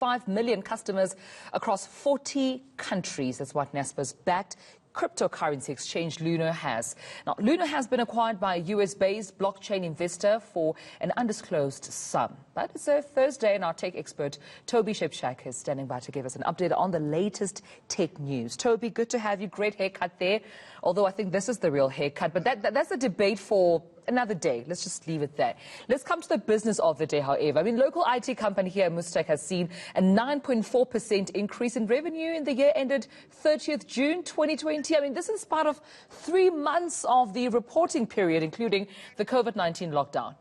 5 million customers across 40 countries. That's what Naspers-backed cryptocurrency exchange Luno has. Now, Luno has been acquired by a US-based blockchain investor for an undisclosed sum. But it's a Thursday, and our tech expert, Toby Shepshak, is standing by to give us an update on the latest tech news. Toby, good to have you. Great haircut there, although I think this is the real haircut. But that's a debate for another day. Let's just leave it there. Let's come to the business of the day, however. I mean, local IT company here, Mustek, has seen a 9.4% increase in revenue in the year ended 30th June 2020. I mean, this is part of 3 months of the reporting period, including the COVID-19 lockdown.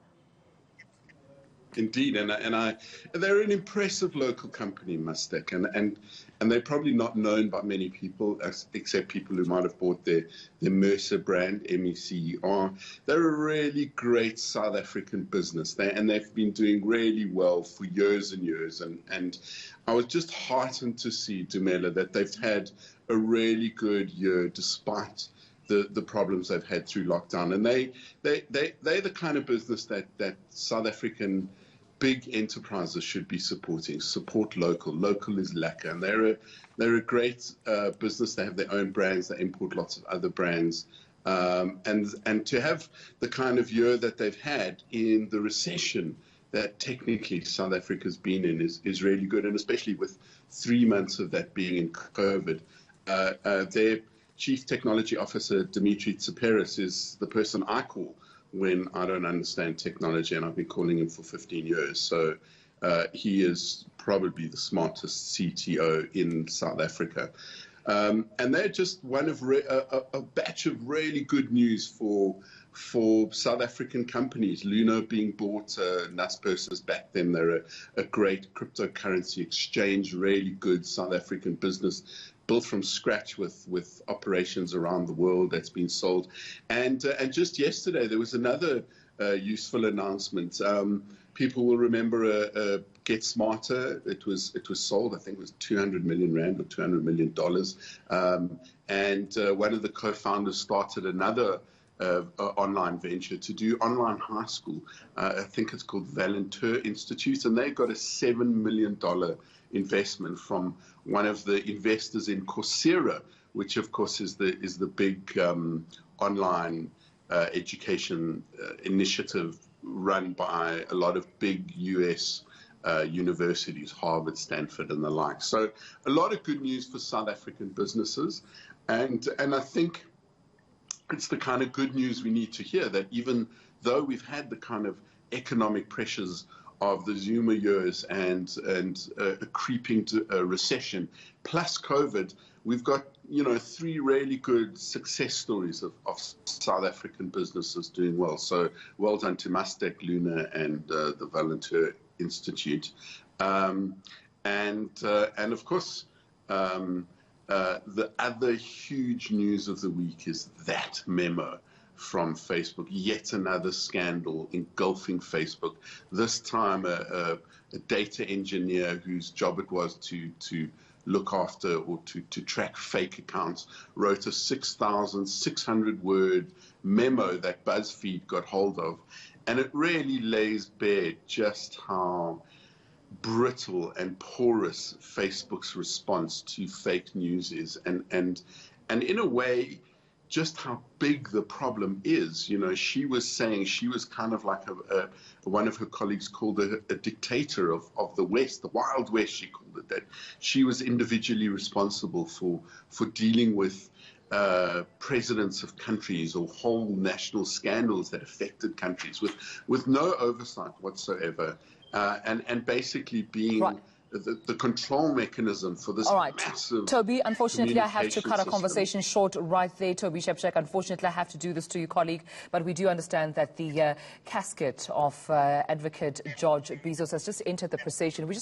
Indeed, and they're an impressive local company, Mustek, and they're probably not known by many people, except people who might have bought their Mercer brand, MECER. They're a really great South African business, and they've been doing really well for years and years. And I was just heartened to see, Dumela, that they've had a really good year despite the problems they've had through lockdown. And they're the kind of business that South African big enterprises should be supporting. Support local. Local is lekker. And they're a great business. They have their own brands. They import lots of other brands. And to have the kind of year that they've had in the recession that technically South Africa's been in is really good. And especially with 3 months of that being in COVID, their Chief Technology Officer, Dimitri Tsaperis, is the person I call when I don't understand technology, and I've been calling him for 15 years. So he is probably the smartest CTO in South Africa. And they're just one of a batch of really good news for South African companies. Luno being bought, Naspers-backed them. They're a great cryptocurrency exchange, really good South African business, built from scratch with operations around the world that's been sold. And just yesterday, there was another useful announcement. People will remember Get Smarter. It was sold, I think it was 200 million rand or $200 million. And one of the co-founders started another online venture to do online high school. I think it's called Valenteur Institute, and they got a $7 million investment from one of the investors in Coursera, which of course is the big online education initiative run by a lot of big US universities, Harvard, Stanford, and the like. So a lot of good news for South African businesses, and I think it's the kind of good news we need to hear, that even though we've had the kind of economic pressures of the Zuma years and a creeping recession plus COVID, we've got 3 really good success stories of South African businesses doing well. So well done to Mustek, Luno, and the Valenteur Institute, and of course. The other huge news of the week is that memo from Facebook, yet another scandal engulfing Facebook. This time a data engineer whose job it was to look after or to track fake accounts wrote a 6,600-word memo that BuzzFeed got hold of. And it really lays bare just how brittle and porous Facebook's response to fake news is, and in a way, just how big the problem is. She was saying she was kind of like one of her colleagues called a dictator of the West, the Wild West, she called it, that she was individually responsible for dealing with presidents of countries or whole national scandals that affected countries with no oversight whatsoever. And basically being the control mechanism for this massive. Toby, unfortunately, I have to cut our conversation short right there. Toby Shepshak, unfortunately, I have to do this to you, colleague. But we do understand that the casket of Advocate George Bezos has just entered the procession. We just